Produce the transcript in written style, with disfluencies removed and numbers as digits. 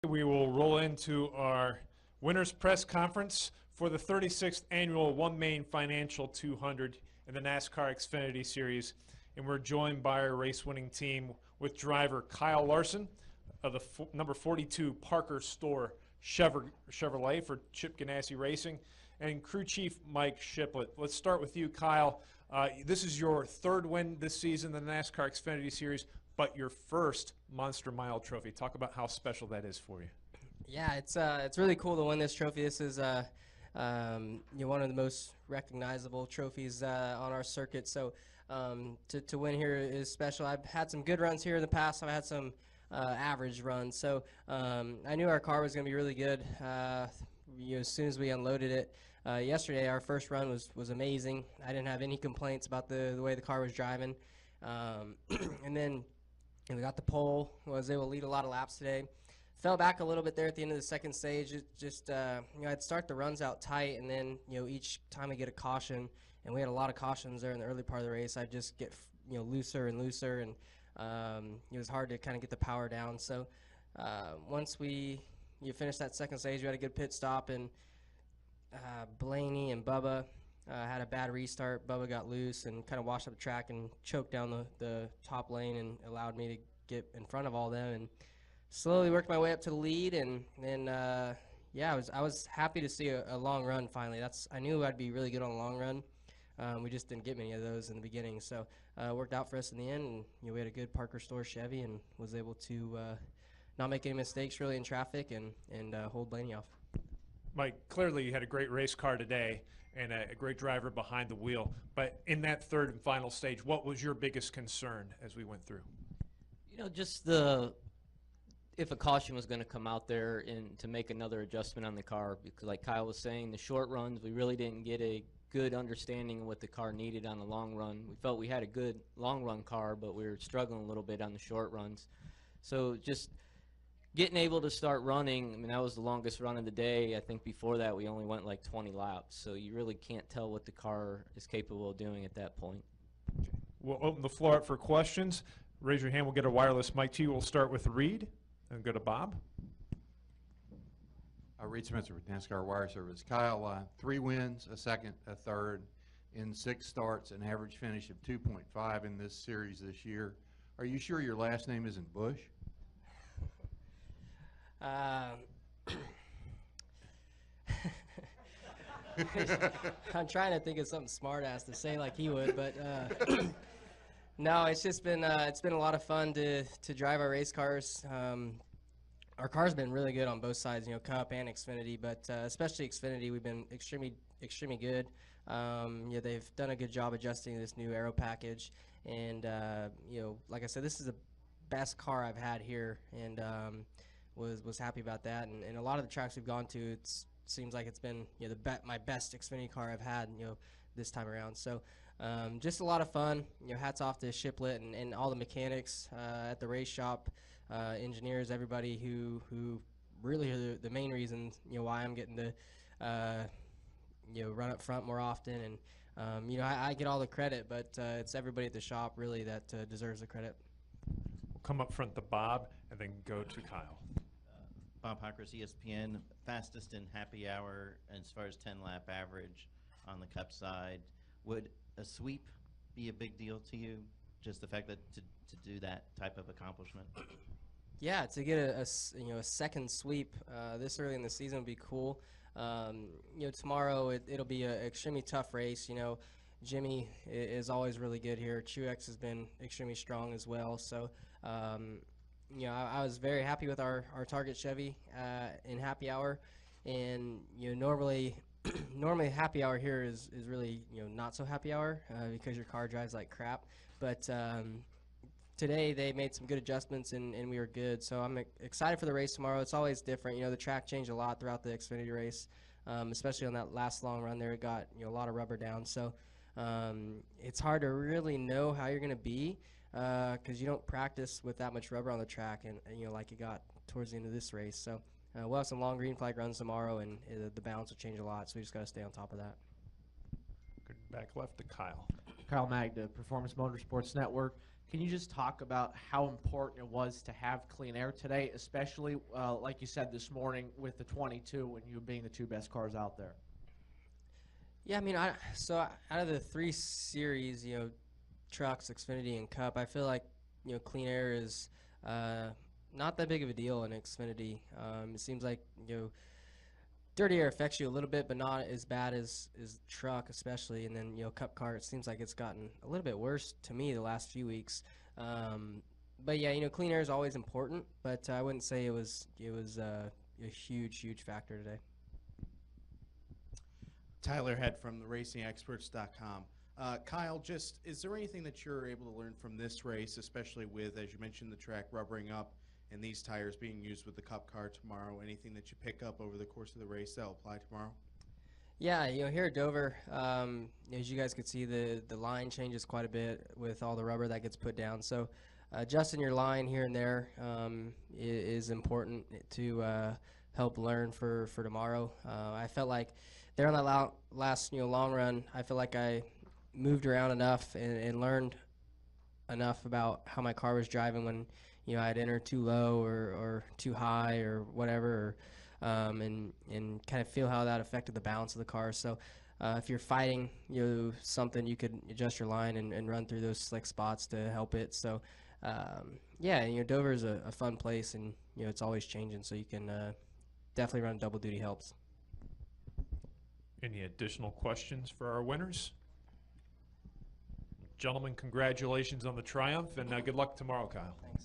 We will roll into our winners press conference for the 36th annual One Main Financial 200 in the NASCAR Xfinity Series. And we're joined by our race-winning team with driver Kyle Larson of the number 42 Parker Store Chevrolet for Chip Ganassi Racing, and crew chief Mike Shiplett. Let's start with you, Kyle. This is your third win this season in the NASCAR Xfinity Series, but your first Monster Mile trophy. Talk about how special that is for you. Yeah, it's really cool to win this trophy. This is one of the most recognizable trophies on our circuit. So to win here is special. I've had some good runs here in the past. I've had some average runs. So I knew our car was going to be really good. As soon as we unloaded it yesterday, our first run was amazing. I didn't have any complaints about the way the car was driving. And then we got the pole. Was able to lead a lot of laps today. Fell back a little bit there at the end of the second stage. It just I'd start the runs out tight, and then each time I get a caution, and we had a lot of cautions there in the early part of the race, I'd just get looser and looser, and it was hard to kind of get the power down. So once we finished that second stage, we had a good pit stop, and Blaney and Bubba had a bad restart. Bubba got loose and kind of washed up the track and choked down the top lane and allowed me to get in front of all them, and slowly worked my way up to the lead. And then I was happy to see a long run finally. I knew I'd be really good on a long run. We just didn't get many of those in the beginning, so it worked out for us in the end. And we had a good Parker Store Chevy and was able to not make any mistakes really in traffic and hold Blaney off. Mike, clearly you had a great race car today and a great driver behind the wheel. But in that third and final stage, what was your biggest concern as we went through? Just if a caution was going to come out there and to make another adjustment on the car, because like Kyle was saying, the short runs, we really didn't get a good understanding of what the car needed on the long run. We felt we had a good long run car, but we were struggling a little bit on the short runs. So just getting able to start running, that was the longest run of the day. I think before that we only went like 20 laps, so you really can't tell what the car is capable of doing at that point. We'll open the floor up for questions. Raise your hand, we'll get a wireless mic to you. We'll start with Reed and go to Bob. Reed Spencer with NASCAR Wire Service. Kyle, 3 wins, a second, a third, in 6 starts, an average finish of 2.5 in this series this year. Are you sure your last name isn't Bush? I'm trying to think of something smart-ass to say like he would, but no, it's just been a lot of fun to drive our race cars. Our car's been really good on both sides, Cup and Xfinity, but especially Xfinity, we've been extremely good. They've done a good job adjusting this new aero package, and like I said, this is the best car I've had here, and was happy about that. And a lot of the tracks we've gone to, it seems like it's been my best Xfinity car I've had this time around. So just a lot of fun. Hats off to Shiplett and all the mechanics at the race shop, engineers, everybody who really are the main reason why I'm getting to run up front more often. And I get all the credit, but it's everybody at the shop really that deserves the credit. We'll come up front to Bob and then go to Kyle. Bob Hockers, ESPN, fastest in happy hour as far as 10-lap average on the Cup side. Would a sweep be a big deal to you? Just the fact that to do that type of accomplishment? Yeah, to get a second sweep this early in the season would be cool. Tomorrow it'll be an extremely tough race. Jimmy is always really good here. Truex has been extremely strong as well. So I was very happy with our Target Chevy in happy hour, and normally happy hour here is really not so happy hour because your car drives like crap. But today they made some good adjustments and we were good. So I'm excited for the race tomorrow. It's always different. The track changed a lot throughout the Xfinity race, especially on that last long run there. It got a lot of rubber down. So it's hard to really know how you're going to be because you don't practice with that much rubber on the track and like it got towards the end of this race. So we'll have some long green flag runs tomorrow, and the balance will change a lot, so we just got to stay on top of that. Good. Back left to Kyle. Kyle Magda, Performance Motorsports Network. Can you just talk about how important it was to have clean air today, especially like you said this morning with the 22 and you being the 2 best cars out there? Yeah, I mean, so out of the 3 series, trucks, Xfinity, and Cup, I feel like clean air is not that big of a deal in Xfinity. It seems like dirty air affects you a little bit, but not as bad as truck, especially. And then Cup car, it seems like it's gotten a little bit worse to me the last few weeks. But yeah, clean air is always important, but I wouldn't say it was a huge factor today. Tyler Head from the RacingExperts.com. Kyle, just is there anything that you're able to learn from this race, especially with, as you mentioned, the track rubbering up and these tires being used with the Cup car tomorrow? Anything that you pick up over the course of the race that'll apply tomorrow? Yeah, here at Dover, as you guys could see, the line changes quite a bit with all the rubber that gets put down. So adjusting your line here and there is important to help learn for tomorrow. I felt like there on that last long run, I feel like I moved around enough and learned enough about how my car was driving when I'd enter too low or too high or whatever, and kind of feel how that affected the balance of the car. So if you're fighting something, you could adjust your line and run through those slick spots to help it. So yeah, Dover is a fun place, and it's always changing, so you can definitely run double duty helps. Any additional questions for our winners? Gentlemen, congratulations on the triumph, and good luck tomorrow, Kyle. Thanks.